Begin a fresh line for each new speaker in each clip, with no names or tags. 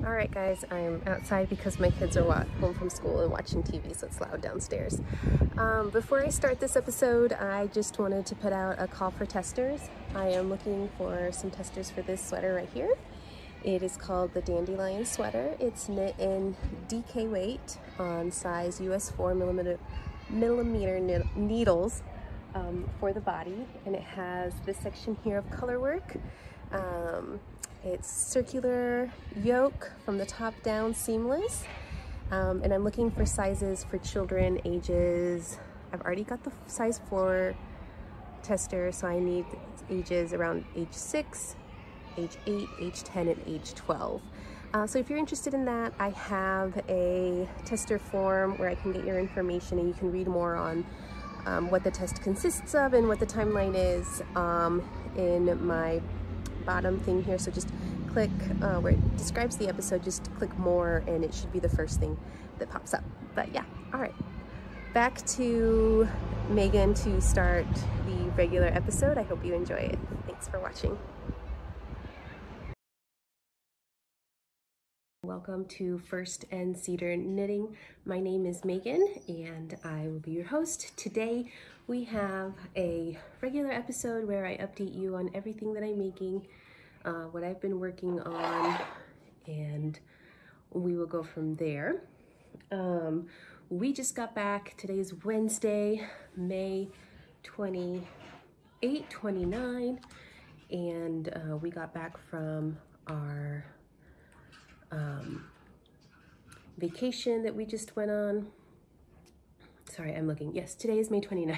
Alright guys, I'm outside because my kids are home from school and watching TV, so it's loud downstairs. Before I start this episode, I just wanted to put out a call for testers. I am looking for some testers for this sweater right here. It is called the Dandelion sweater. It's knit in DK weight on size US 4 millimeter needles for the body, and it has this section here of color work. It's circular yoke from the top down, seamless, and I'm looking for sizes for children ages, I've already got the size 4 tester, so I need ages around age 6, age 8, age 10, and age 12. So if you're interested in that, I have a tester form where I can get your information and you can read more on what the test consists of and what the timeline is in my bottom thing here. So just click where it describes the episode, just click more and it should be the first thing that pops up. But yeah, all right, back to Megan to start the regular episode. I hope you enjoy it. Thanks for watching. Welcome to First and Cedar Knitting. My name is Megan and I will be your host. Today we have a regular episode where I update you on everything that I'm making, what I've been working on, and we will go from there. We just got back. Today is Wednesday, May 28, 29, and we got back from our vacation that we just went on. Sorry, I'm looking. Yes, today is May 29th.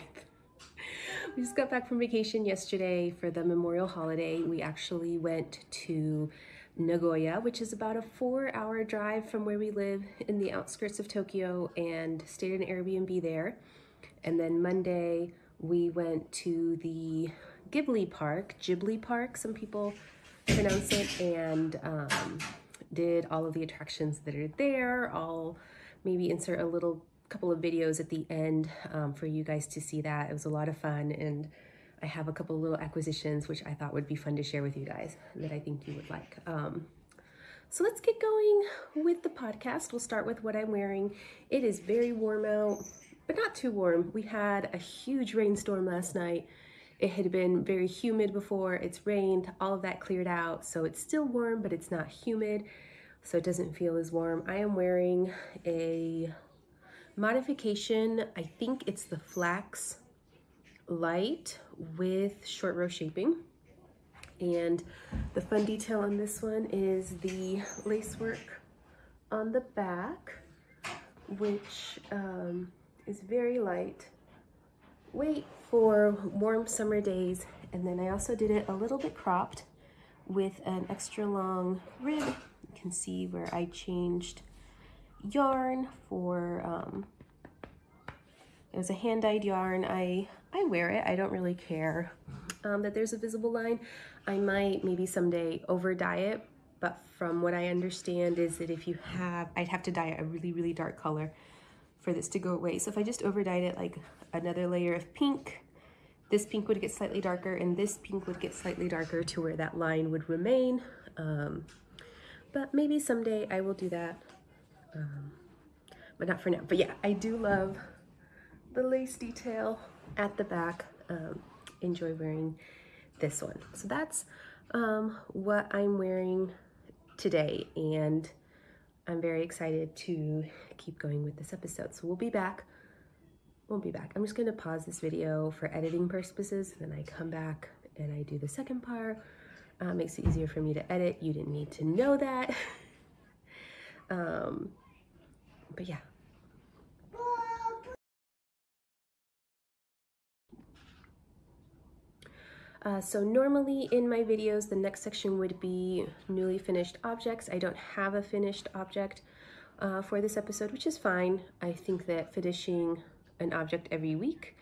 We just got back from vacation yesterday for the Memorial holiday. We actually went to Nagoya, which is about a 4-hour drive from where we live in the outskirts of Tokyo, and stayed in an Airbnb there. And then Monday we went to the Ghibli Park, some people pronounce it, and did all of the attractions that are there. I'll maybe insert a couple of videos at the end for you guys to see that. It was a lot of fun, and I have a couple of little acquisitions which I thought would be fun to share with you guys that I think you would like. So let's get going with the podcast. We'll start with what I'm wearing. It is very warm out, but not too warm. We had a huge rainstorm last night. It had been very humid before. It's rained, all of that cleared out, so it's still warm, but it's not humid, so it doesn't feel as warm. I am wearing a modification. I think it's the flax light with short row shaping. And the fun detail on this one is the lace work on the back, which is very light weight for warm summer days. And then I also did it a little bit cropped with an extra long rib. You can see where I changed yarn for it was a hand-dyed yarn. I wear it. I don't really care that there's a visible line. I might maybe someday over dye it, but from what I understand is that if you I'd have to dye it a really dark color for this to go away. So if I just over dyed it like another layer of pink, this pink would get slightly darker and this pink would get slightly darker to where that line would remain. But maybe someday I will do that, but not for now. But yeah, I do love the lace detail at the back. Enjoy wearing this one. So that's what I'm wearing today, and I'm very excited to keep going with this episode. So we'll be back. I'm just gonna pause this video for editing purposes, and then I come back and I do the second part. Makes it easier for me to edit. You didn't need to know that. But yeah. So normally in my videos, the next section would be newly finished objects. I don't have a finished object for this episode, which is fine. I think that finishing an object every week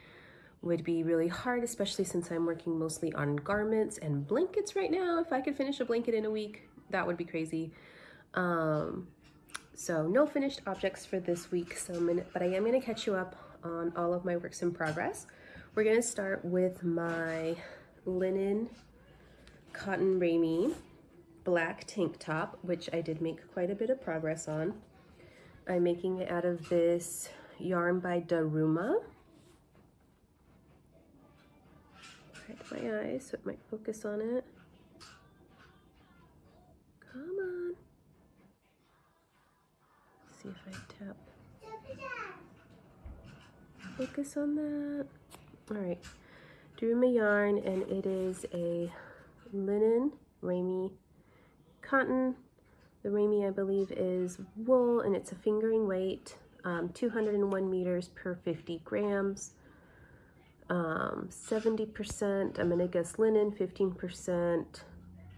would be really hard, especially since I'm working mostly on garments and blankets right now. If I could finish a blanket in a week, that would be crazy. So no finished objects for this week, but I am gonna catch you up on all of my works in progress. We're gonna start with my linen cotton Ramie black tank top, which I did make quite a bit of progress on. I'm making it out of this yarn by Daruma. Hide my eyes so it might focus on it. Come on. Let's see if I tap. Focus on that. All right, Daruma yarn, and it is a linen Ramie cotton. The Ramie, I believe, is wool, and it's a fingering weight, 201 meters per 50 grams. 70%, I'm gonna guess linen, 15%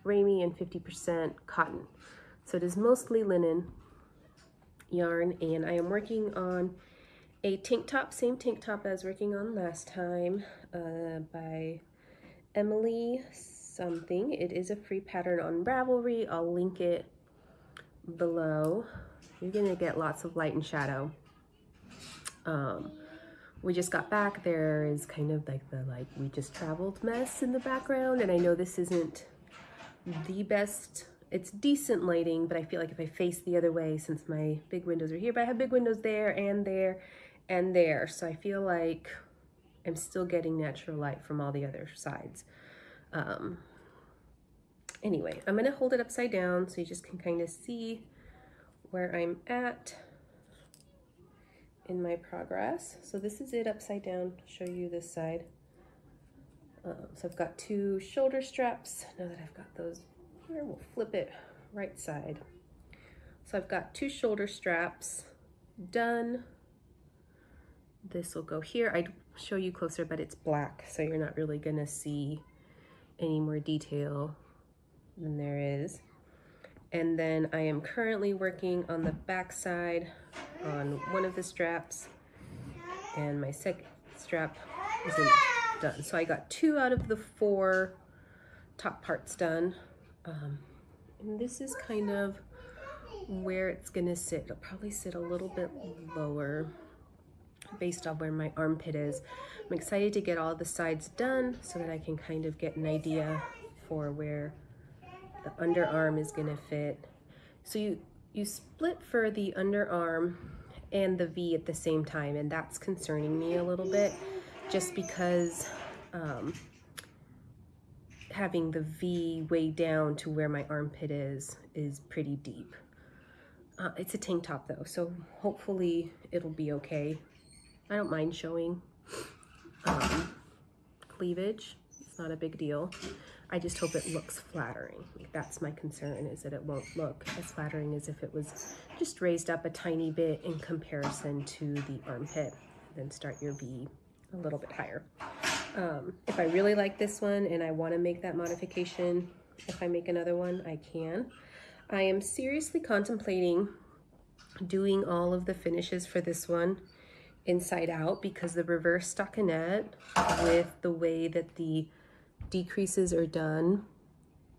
Ramie, and 50% cotton. So it is mostly linen yarn, and I am working on a tank top, same tank top as working on last time, by Emilie something. It is a free pattern on Ravelry. I'll link it below. You're gonna get lots of light and shadow. We just got back. There is kind of like the we just traveled mess in the background, and I know this isn't the best. It's decent lighting, but I feel like if I face the other way, since my big windows are here, but I have big windows there and there and there, so I feel like I'm still getting natural light from all the other sides. Anyway, I'm gonna hold it upside down so you just can kind of see where I'm at in my progress. So this is it upside down. I'll show you this side. So I've got 2 shoulder straps. Now that I've got those here, we'll flip it right side. So I've got 2 shoulder straps done. This will go here. I'd show you closer, but it's black, so you're not really gonna see any more detail than there is. And then I am currently working on the back side on one of the straps, and my second strap isn't done. So I got 2 out of the 4 top parts done. And this is kind of where it's gonna sit. It'll probably sit a little bit lower based on where my armpit is. I'm excited to get all the sides done so that I can kind of get an idea for where the underarm is gonna fit. So you split for the underarm and the V at the same time, and that's concerning me a little bit, just because having the V way down to where my armpit is pretty deep. It's a tank top though, so hopefully it'll be okay. I don't mind showing cleavage. It's not a big deal. I just hope it looks flattering. That's my concern, is that it won't look as flattering as if it was just raised up a tiny bit in comparison to the armpit. Then start your V a little bit higher. If I really like this one and I want to make that modification, if I make another one, I can. I am seriously contemplating doing all of the finishes for this one inside out, because the reverse stockinette, with the way that the decreases are done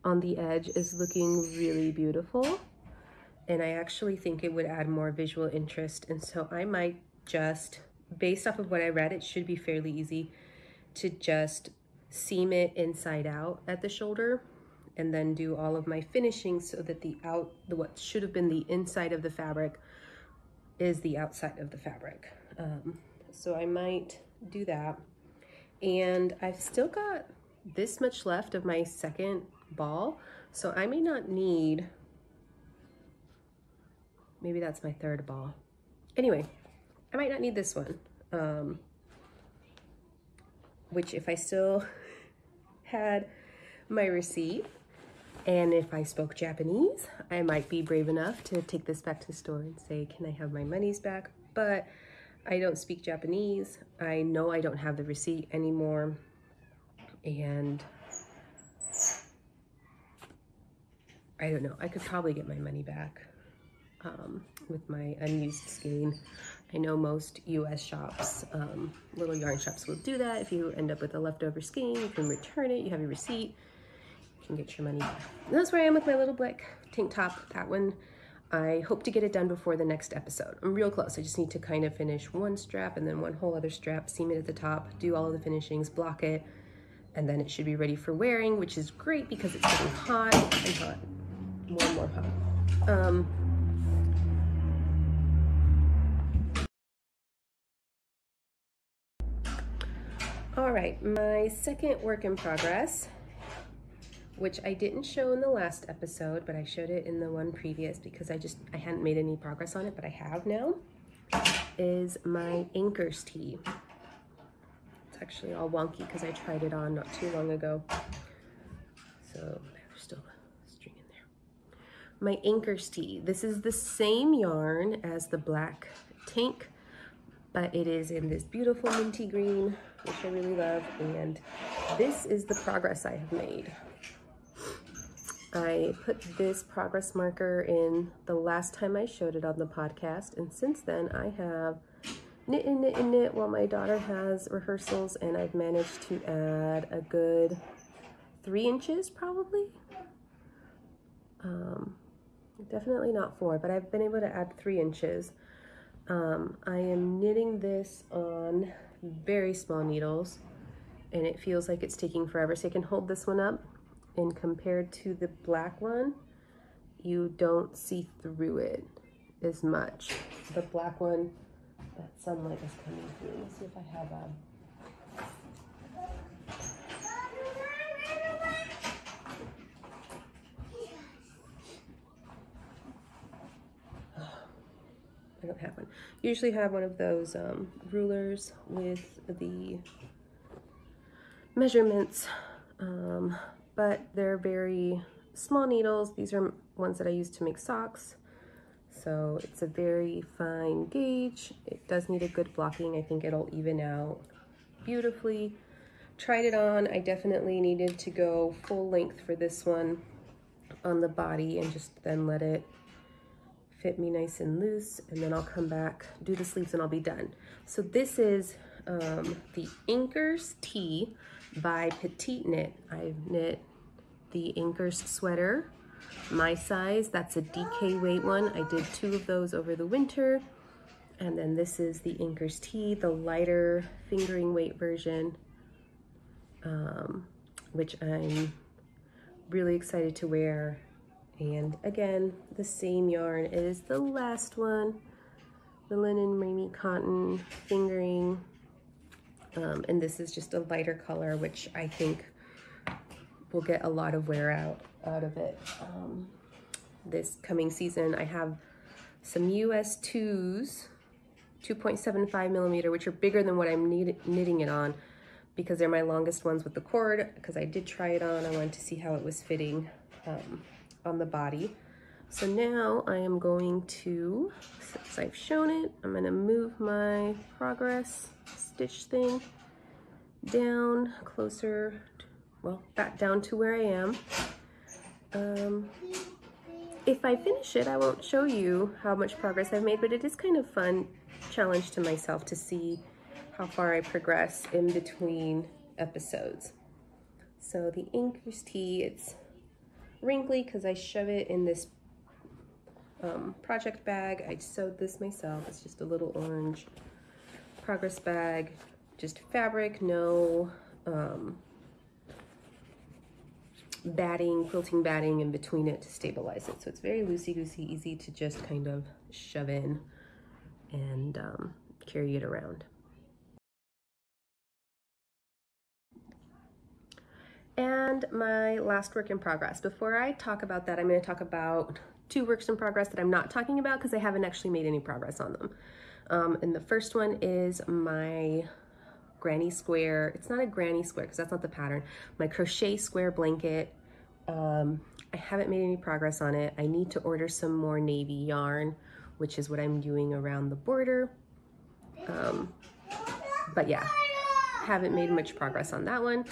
on the edge, is looking really beautiful, and I actually think it would add more visual interest. And so I might just, based off of what I read, it should be fairly easy to just seam it inside out at the shoulder, and then do all of my finishing so that what should have been the inside of the fabric is the outside of the fabric. So I might do that. And I've still got this much left of my second ball, so I may not need, maybe that's my 3rd ball. Anyway, I might not need this one, which, if I still had my receipt and if I spoke Japanese, I might be brave enough to take this back to the store and say, can I have my monies back? But I don't speak Japanese. I know I don't have the receipt anymore, and I don't know. I could probably get my money back with my unused skein. I know most US shops, little yarn shops, will do that. If you end up with a leftover skein, you can return it. You have your receipt. You can get your money back. And that's where I am with my little black tank top. That one, I hope to get it done before the next episode. I'm real close. I just need to kind of finish one strap and then one whole other strap, seam it at the top, do all of the finishings, block it, and then it should be ready for wearing, which is great because it's getting hot and hot. more and more hot. All right, my second work in progress, which I didn't show in the last episode, but I showed it in the one previous because I hadn't made any progress on it, but I have now, is my Ankers tee. It's actually all wonky because I tried it on not too long ago. So there's still a string in there. My Ankers tee. This is the same yarn as the black tank, but it is in this beautiful minty green, which I really love, and this is the progress I have made. I put this progress marker in the last time I showed it on the podcast, and since then I have knit and knit and knit while my daughter has rehearsals, and I've managed to add a good 3 inches probably. Definitely not 4, but I've been able to add 3 inches. I am knitting this on very small needles, and it feels like it's taking forever. So I can hold this one up, and compared to the black one, you don't see through it as much. The black one, that sunlight is coming through. Let's see if I have a... I don't have one. Usually have one of those rulers with the measurements, but they're very small needles. These are ones that I use to make socks. So it's a very fine gauge. It does need a good blocking. I think it'll even out beautifully. Tried it on. I definitely needed to go full length for this one on the body and just then let it fit me nice and loose, and then I'll come back, do the sleeves, and I'll be done. So this is the Ankers tee by Petit Knit. I've knit the Ankers sweater, my size. That's a DK weight one. I did 2 of those over the winter. And then this is the Ankers tee, the lighter fingering weight version, which I'm really excited to wear. And again, the same yarn is the last one, the linen Ramie cotton fingering. And this is just a lighter color, which I think will get a lot of wear out of it. This coming season, I have some US 2s, 2.75 millimeter, which are bigger than what I'm knitting it on because they're my longest ones with the cord, because I did try it on. I wanted to see how it was fitting on the body. So now I am going to, since I've shown it, I'm going to move my progress stitch thing down closer, well, back down to where I am. If I finish it, I won't show you how much progress I've made, but it is kind of fun challenge to myself to see how far I progress in between episodes. So the Ankers tee, it's wrinkly because I shove it in this project bag. I sewed this myself. It's just a little orange progress bag, just fabric, no batting, quilting batting in between it to stabilize it. So it's very loosey-goosey, easy to just kind of shove in and carry it around. And my last work in progress. Before I talk about that, I'm going to talk about 2 works in progress that I'm not talking about because I haven't actually made any progress on them. And the first one is my granny square. It's not a granny square because that's not the pattern. My crochet square blanket. I haven't made any progress on it. I need to order some more navy yarn, which is what I'm doing around the border. But yeah, haven't made much progress on that one.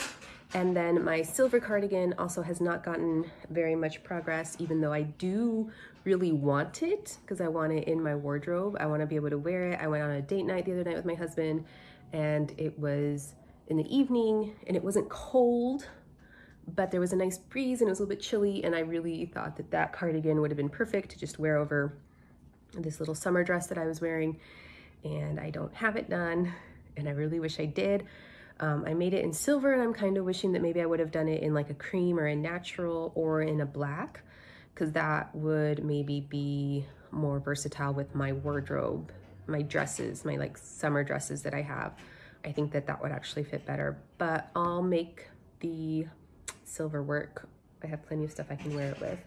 And then my silver cardigan also has not gotten very much progress, even though I do really want it because I want it in my wardrobe. I want to be able to wear it. I went on a date night the other night with my husband, and it was in the evening and it wasn't cold, but there was a nice breeze and it was a little bit chilly, and I really thought that that cardigan would have been perfect to just wear over this little summer dress that I was wearing, and I don't have it done, and I really wish I did. I made it in silver, and I'm kind of wishing that maybe I would have done it in like a cream or a natural or in a black, because that would maybe be more versatile with my wardrobe, my dresses, my like summer dresses that I have. I think that that would actually fit better, but I'll make the silver work. I have plenty of stuff I can wear it with.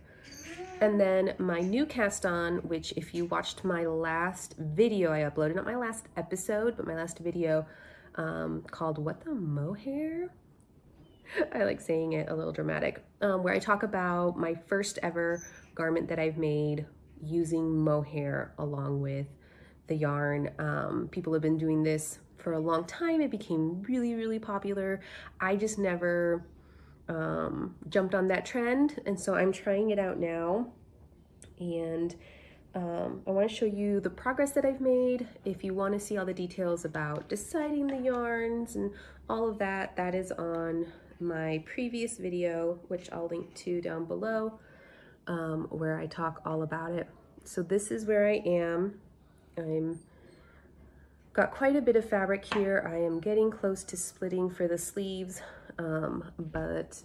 And then my new cast on, which if you watched my last video, I uploaded not my last episode, but my last video called What the Mohair? I like saying it a little dramatic, where I talk about my first ever garment that I've made using mohair along with the yarn. People have been doing this for a long time. It became really, really popular. I just never jumped on that trend, and so I'm trying it out now, and I want to show you the progress that I've made. If you want to see all the details about deciding the yarns and all of that, that is on my previous video, which I'll link to down below, where I talk all about it. So this is where I am. I'm got quite a bit of fabric here. I am getting close to splitting for the sleeves, but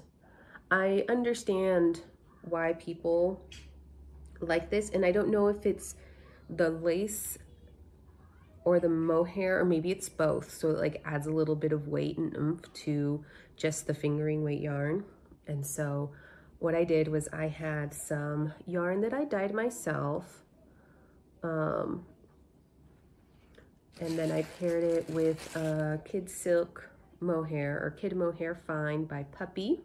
I understand why people like this, and I don't know if it's the lace or the mohair, or maybe it's both, so it like adds a little bit of weight and oomph to just the fingering weight yarn. And so what I did was I had some yarn that I dyed myself, and then I paired it with Kid Silk Mohair, or Kid Mohair Fine by Puppy.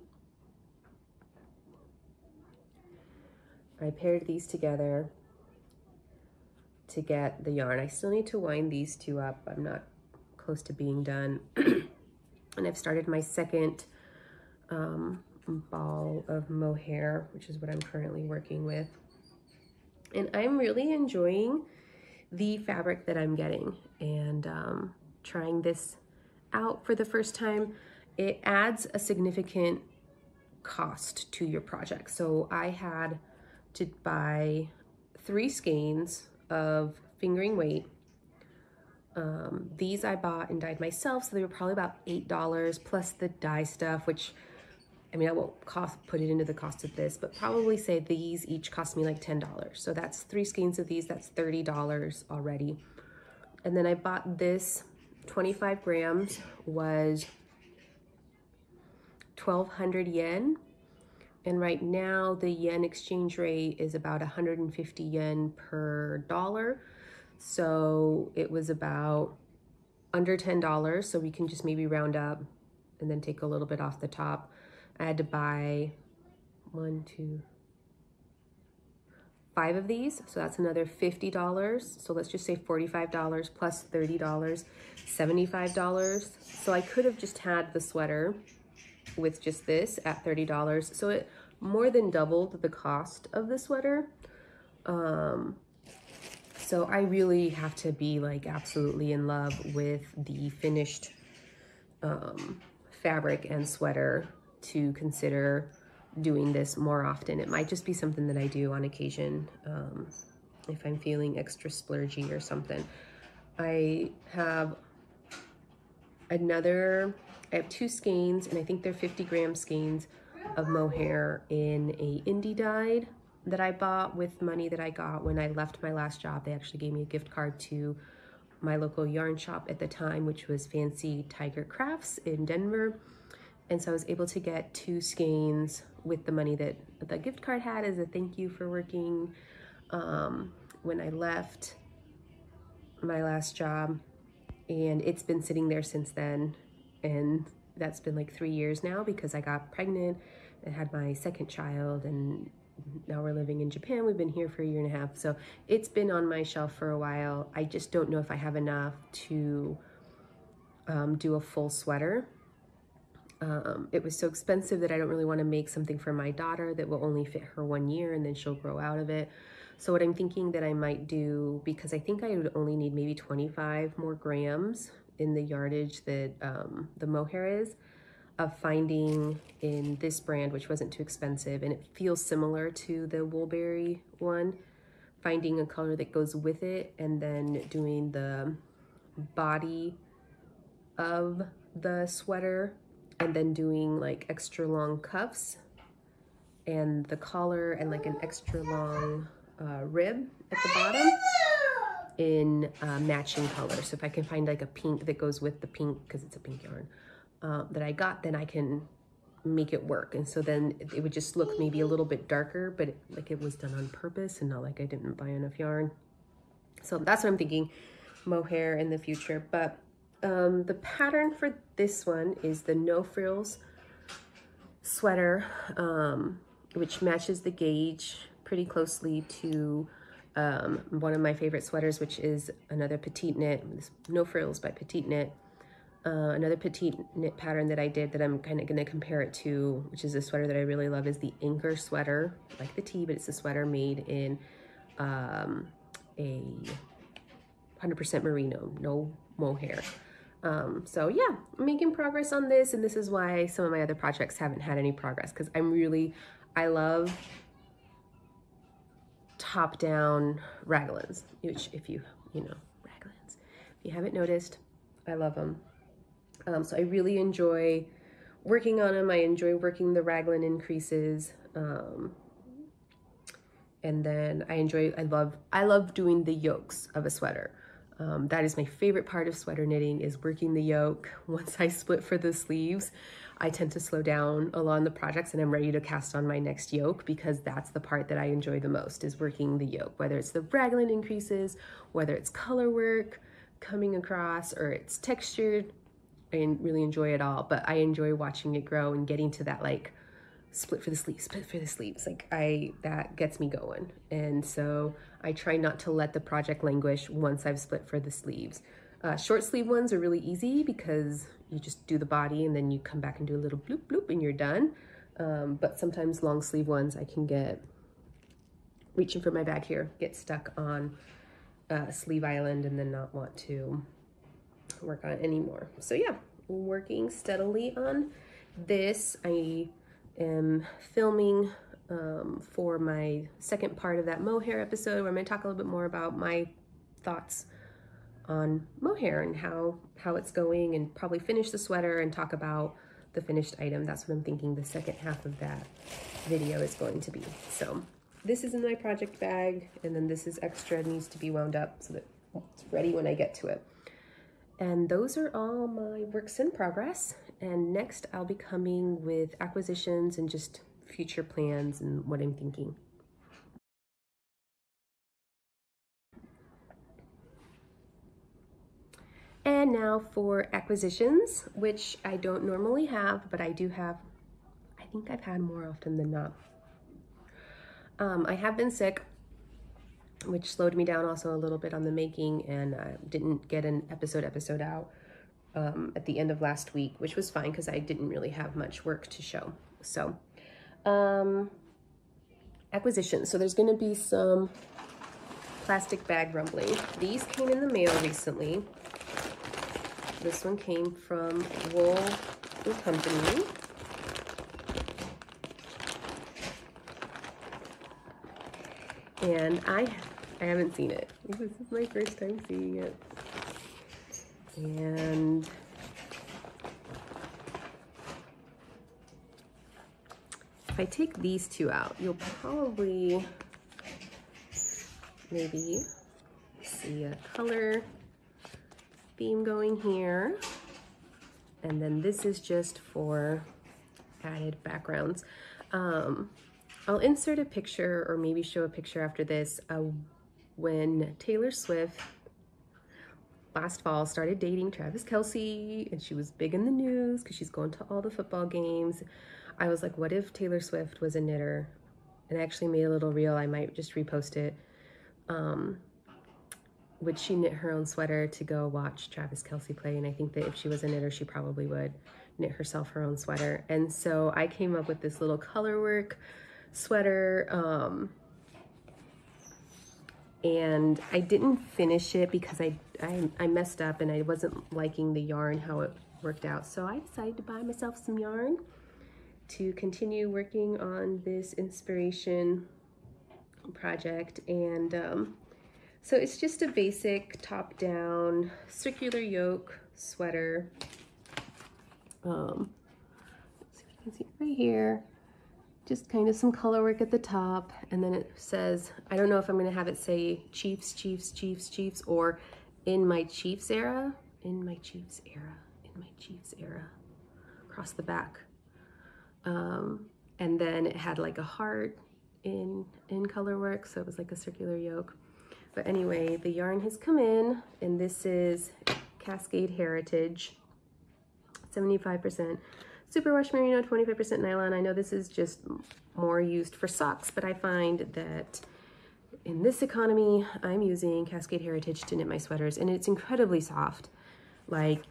I paired these together to get the yarn. I still need to wind these two up. I'm not close to being done. And I've started my second ball of mohair, which is what I'm currently working with. And I'm really enjoying the fabric that I'm getting, and trying this out for the first time. It adds a significant cost to your project. So I had to buy 3 skeins of fingering weight. These I bought and dyed myself, so they were probably about $8 plus the dye stuff, which, I mean, I won't put it into the cost of this, but probably say these each cost me like $10. So that's 3 skeins of these, that's $30 already. And then I bought this, 25 grams was 1,200 yen. And right now the yen exchange rate is about 150 yen per dollar. So it was about under $10. So we can just maybe round up and then take a little bit off the top. I had to buy 5 of these. So that's another $50. So let's just say $45 plus $30, $75. So I could have just had the sweater with just this at $30. So it more than doubled the cost of the sweater. So I really have to be like absolutely in love with the finished fabric and sweater to consider doing this more often. It might just be something that I do on occasion if I'm feeling extra splurgy or something. I have 2 skeins, and I think they're 50-gram skeins of mohair in a indie dyed that I bought with money that I got when I left my last job. They actually gave me a gift card to my local yarn shop at the time, which was Fancy Tiger Crafts in Denver. And so I was able to get 2 skeins with the money that the gift card had as a thank you for working when I left my last job. And it's been sitting there since then. And that's been like 3 years now, because I got pregnant and had my second child, and now we're living in Japan. We've been here for 1.5 years. So it's been on my shelf for a while. I just don't know if I have enough to do a full sweater. It was so expensive that I don't really want to make something for my daughter that will only fit her 1 year and then she'll grow out of it. So what I'm thinking that I might do, because I think I would only need maybe 25 more grams in the yardage that the mohair is, of finding in this brand, which wasn't too expensive, and it feels similar to the Woolberry one, finding a color that goes with it, and then doing the body of the sweater, and then doing like extra long cuffs, and the collar and like an extra long rib at the bottom in matching color. So if I can find like a pink that goes with the pink, because it's a pink yarn that I got, then I can make it work. And so then it would just look maybe a little bit darker, but like it was done on purpose and not like I didn't buy enough yarn. So that's what I'm thinking, mohair in the future. But the pattern for this one is the No Frills Sweater, which matches the gauge pretty closely to one of my favorite sweaters, which is another Petit Knit, No Frills by Petit Knit. Another Petit Knit pattern that I did that I'm kind of going to compare it to, which is a sweater that I really love, is the Ankers sweater, like the tee, but it's a sweater made in a 100% merino, no mohair. So yeah, I'm making progress on this, and this is why some of my other projects haven't had any progress, because I love top-down raglans, which if you know, raglans, if you haven't noticed, I love them. So I really enjoy working on them. I enjoy working the raglan increases. And then I love doing the yokes of a sweater. That is my favorite part of sweater knitting, is working the yoke. Once I split for the sleeves, I tend to slow down along the projects and I'm ready to cast on my next yoke, because that's the part that I enjoy the most, is working the yoke, whether it's the raglan increases, whether it's color work coming across, or it's textured. I really enjoy it all, but I enjoy watching it grow and getting to that like split for the sleeves, like that gets me going. And so I try not to let the project languish once I've split for the sleeves. Short sleeve ones are really easy because you just do the body and then you come back and do a little bloop bloop and you're done. But sometimes long sleeve ones I can get, reaching for my bag here, get stuck on sleeve island and then not want to work on it anymore. So yeah, working steadily on this. I am filming for my second part of that mohair episode, where I'm going to talk a little bit more about my thoughts on mohair and how it's going, and probably finish the sweater and talk about the finished item. That's what I'm thinking the second half of that video is going to be. So this is in my project bag, and then this is extra, it needs to be wound up so that it's ready when I get to it. And those are all my works in progress. And next I'll be coming with acquisitions and just future plans and what I'm thinking. And now for acquisitions, which I don't normally have, but I do have. I think I've had more often than not. I have been sick, which slowed me down also a little bit on the making, and I didn't get an episode out at the end of last week, which was fine because I didn't really have much work to show. So acquisitions. So there's going to be some plastic bag rumbling. These came in the mail recently. This one came from Wool & Company. And I haven't seen it. This is my first time seeing it. And if I take these two out, you'll probably maybe see a color theme going here. And then this is just for added backgrounds. I'll insert a picture, or maybe show a picture after this, when Taylor Swift last fall started dating Travis Kelce, and she was big in the news because she's going to all the football games. I was like, what if Taylor Swift was a knitter? And I actually made a little reel. I might just repost it. Would she knit her own sweater to go watch Travis Kelce play? And I think that if she was a knitter, she probably would knit herself her own sweater. And so I came up with this little color work sweater, and I didn't finish it because I messed up and I wasn't liking the yarn, how it worked out. So I decided to buy myself some yarn to continue working on this inspiration project. And so it's just a basic top-down circular yoke sweater. So you can see right here. Just kind of some color work at the top, and then it says, I don't know if I'm gonna have it say Chiefs, Chiefs, Chiefs, Chiefs, or in my Chiefs era, in my Chiefs era, in my Chiefs era, across the back. And then it had like a heart in color work, so it was like a circular yoke. But anyway, the yarn has come in, and this is Cascade Heritage, 75% superwash merino, 25% nylon. I know this is just more used for socks, but I find that in this economy, I'm using Cascade Heritage to knit my sweaters, and it's incredibly soft. Like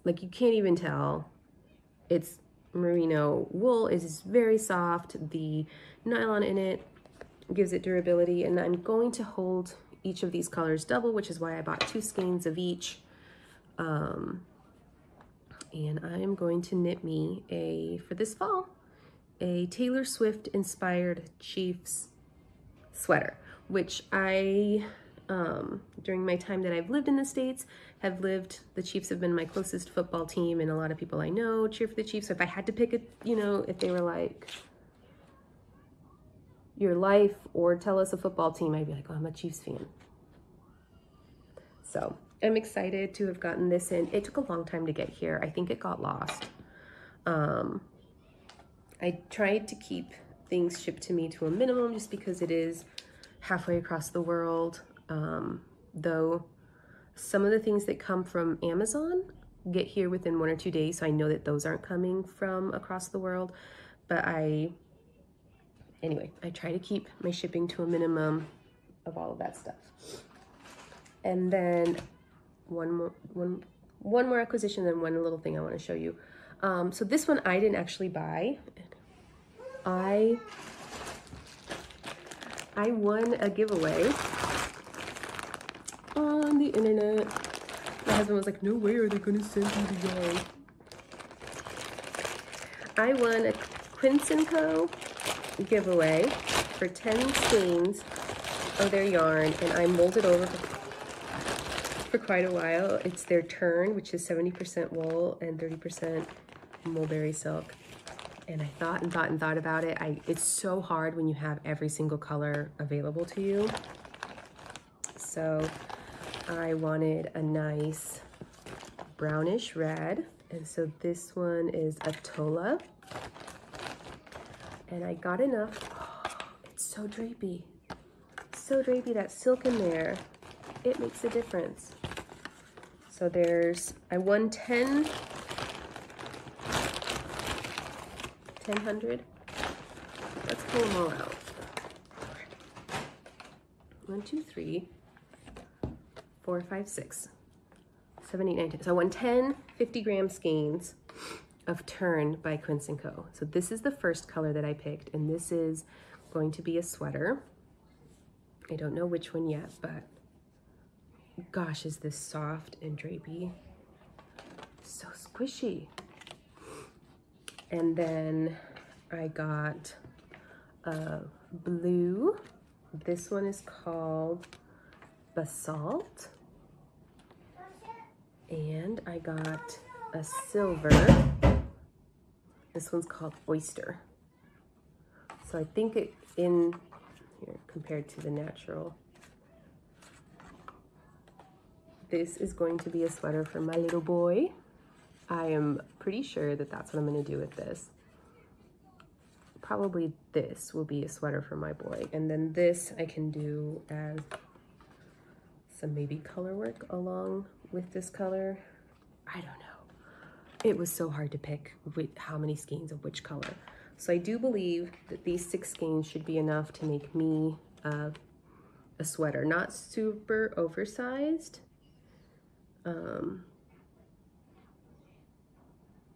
you can't even tell. It's merino wool. Is very soft. The nylon in it gives it durability, and I'm going to hold each of these colors double, which is why I bought 2 skeins of each. And I'm going to knit me for this fall, a Taylor Swift inspired Chiefs sweater, which I, during my time that I've lived in the States, the Chiefs have been my closest football team, and a lot of people I know cheer for the Chiefs. So if I had to pick it, you know, if they were like your life or tell us a football team, I'd be like, oh, I'm a Chiefs fan. So I'm excited to have gotten this in. It took a long time to get here. I think it got lost. I tried to keep things shipped to me to a minimum just because it is halfway across the world. Though some of the things that come from Amazon get here within 1 or 2 days, so I know that those aren't coming from across the world. But anyway, I try to keep my shipping to a minimum of all of that stuff. And then one more acquisition, then one little thing I want to show you. So this one I didn't actually buy. I won a giveaway on the internet. My husband was like, no way are they going to send you the yarn. I won a Quince & Co. giveaway for 10 skeins of their yarn, and I molded over for quite a while. It's their Turn, which is 70% wool and 30% mulberry silk. And I thought and thought and thought about it. It's so hard when you have every single color available to you. So I wanted a nice brownish red. And so this one is a Tola. And I got enough. Oh, it's so drapey. So drapey, that silk in there. It makes a difference. So I won 100. Let's pull them all out. 1, 2, 3, 4, 5, 6, 7, 8, 9, 10. So I won 10 50-gram skeins of Turn by Quince & Co. So this is the first color that I picked, and this is going to be a sweater. I don't know which one yet, but gosh, is this soft and drapey. So squishy. And then I got a blue. This one is called Basalt. And I got a silver. This one's called Oyster. So I think here, compared to the natural, this is going to be a sweater for my little boy. I am pretty sure that that's what I'm going to do with this. Probably this will be a sweater for my boy. And then this I can do as some maybe color work along with this color. I don't know. It was so hard to pick with how many skeins of which color. So I do believe that these 6 skeins should be enough to make me a sweater. Not super oversized.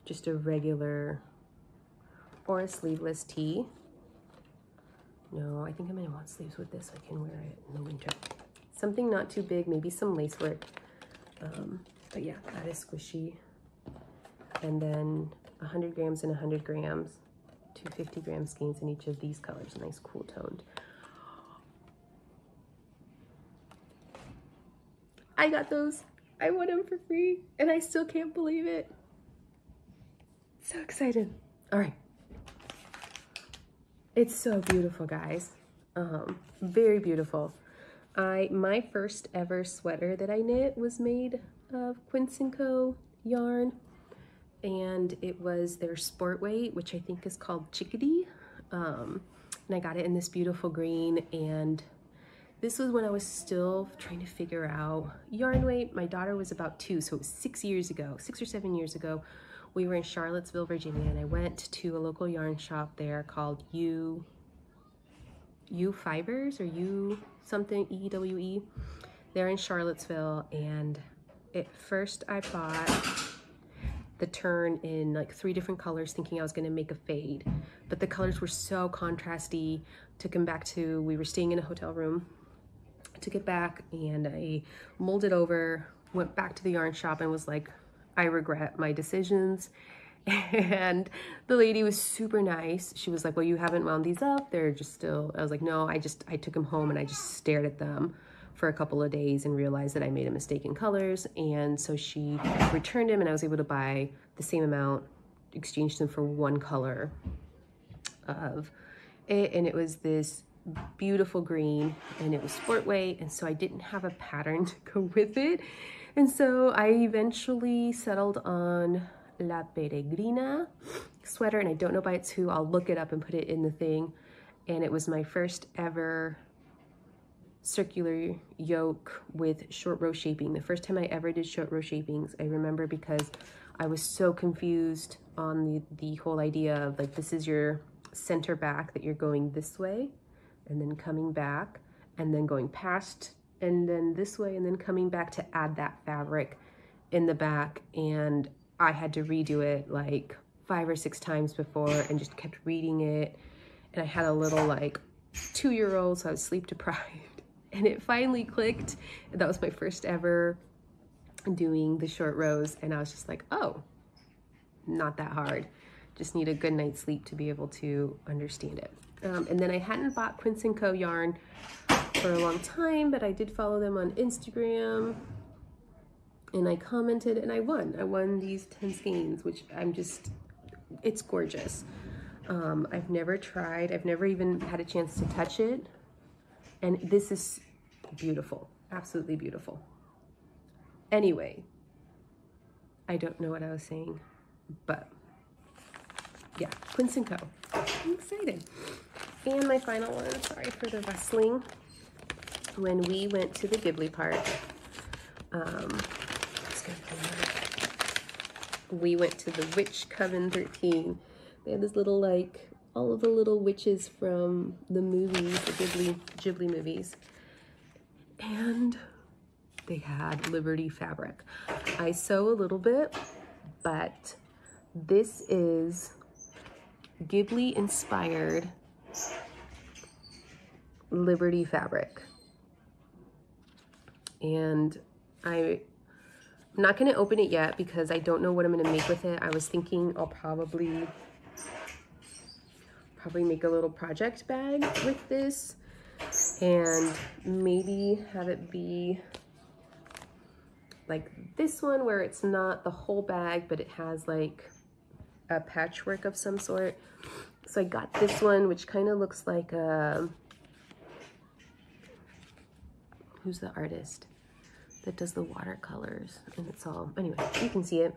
Just a regular or a sleeveless tee. No, I think I'm gonna want sleeves with this so I can wear it in the winter. Something not too big, maybe some lace work. But yeah, that is squishy. And then 100 grams and 100 grams, 250-gram skeins in each of these colors, nice cool toned. I got those. I won them for free, and I still can't believe it. So excited. All right, It's so beautiful, guys. Very beautiful. My first ever sweater that I knit was made of Quince & Co. yarn, and it was their sport weight, which I think is called Chickadee. And I got it in this beautiful green, and this was when I was still trying to figure out yarn weight. My daughter was about 2, so it was 6 years ago, 6 or 7 years ago. We were in Charlottesville, Virginia, and I went to a local yarn shop there called U Fibers, or U something, EWE. They're in Charlottesville, and at first I bought the turn in like 3 different colors, thinking I was gonna make a fade, but the colors were so contrasty. Took them back to, we were staying in a hotel room, took it back and I molded over, went back to the yarn shop and was like, I regret my decisions. And the lady was super nice. She was like, well, you haven't wound these up, they're just still, I was like, no, I took them home and I just stared at them for a couple of days and realized that I made a mistake in colors. And so she returned them and I was able to buy the same amount, exchange them for one color of it. And it was this beautiful green, and it was sport weight. And so I didn't have a pattern to go with it. And so I eventually settled on La Peregrina sweater, and I don't know by its who. I'll look it up and put it in the thing. And it was my first ever circular yoke with short row shaping. The first time I ever did short row shapings, I remember, because I was so confused on the whole idea of like, this is your center back that you're going this way and then coming back and then going past and then this way and then coming back to add that fabric in the back. And I had to redo it like 5 or 6 times before and just kept reading it. And I had a little like 2-year-old, so I was sleep deprived. And it finally clicked. That was my first ever doing the short rows. And I was just like, oh, not that hard. Just need a good night's sleep to be able to understand it. And then I hadn't bought Quince & Co. yarn for a long time, but I did follow them on Instagram. And I commented and I won. I won these 10 skeins, which I'm just, it's gorgeous. I've never tried. I've never even had a chance to touch it. And this is beautiful, absolutely beautiful. Anyway, I don't know what I was saying, but yeah, Quince & Co. I'm excited. And my final one, sorry for the rustling. When we went to the Ghibli park, we went to the Witch Coven 13. They had this little like, all of the little witches from the movies, the Ghibli movies. And they had Liberty fabric. I sew a little bit, but this is Ghibli inspired Liberty fabric. And I'm not gonna open it yet because I don't know what I'm gonna make with it. I was thinking I'll probably make a little project bag with this and maybe have it be like this one where it's not the whole bag, but it has like a patchwork of some sort. So I got this one, which kind of looks like a, who's the artist that does the watercolors? And it's all, anyway, you can see it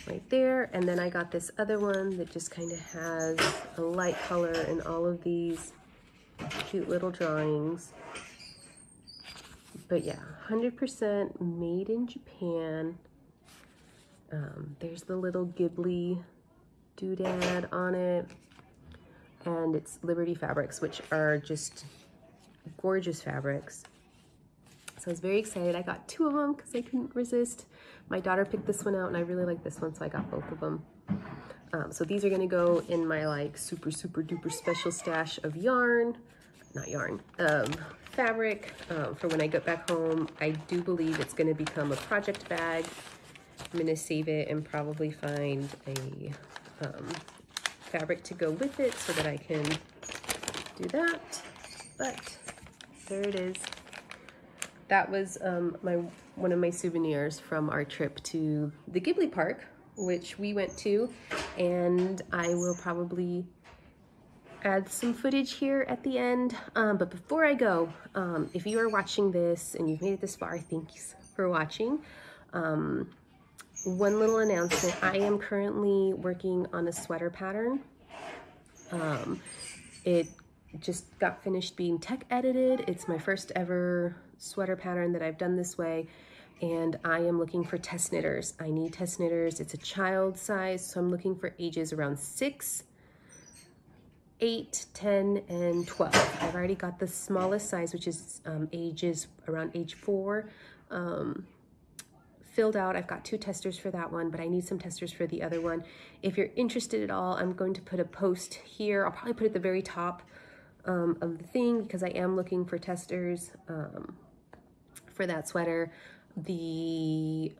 right there. And then I got this other one that just kind of has a light color and all of these cute little drawings. But yeah, 100% made in Japan. There's the little Ghibli doodad on it. And it's Liberty fabrics, which are just gorgeous fabrics. So I was very excited. I got 2 of them because I couldn't resist. My daughter picked this one out and I really like this one, so I got both of them. So these are gonna go in my like super duper special stash of yarn, not yarn, fabric for when I get back home. I do believe it's gonna become a project bag. I'm gonna save it and probably find a fabric to go with it so that I can do that. But there it is. That was one of my souvenirs from our trip to the Ghibli park, which we went to, and I will probably add some footage here at the end. But before I go, if you are watching this and you've made it this far, thanks for watching. One little announcement, I am currently working on a sweater pattern. It just got finished being tech edited. It's my first ever sweater pattern that I've done this way, and I am looking for test knitters. I need test knitters. It's a child size, so I'm looking for ages around 6, 8, 10, and 12. I've already got the smallest size, which is ages around age 4, filled out. I've got 2 testers for that one, but I need some testers for the other one. If you're interested at all, I'm going to put a post here. I'll probably put it at the very top of the thing, because I am looking for testers for that sweater. The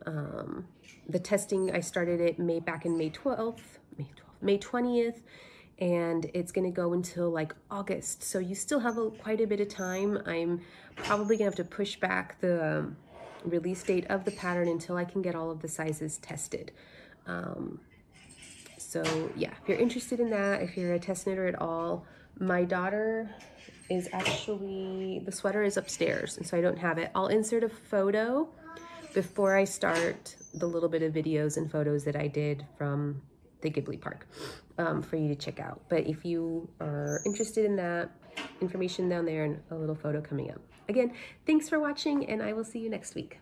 testing, I started it back in May 20th, and it's gonna go until like August. So you still have quite a bit of time. I'm probably gonna have to push back the release date of the pattern until I can get all of the sizes tested. So yeah, if you're interested in that, if you're a test knitter at all, my daughter is actually, the sweater is upstairs, and so I don't have it. I'll insert a photo before I start the little bit of videos and photos that I did from the Ghibli Park for you to check out. But if you are interested in that, information down there and a little photo coming up. Again, thanks for watching, and I will see you next week.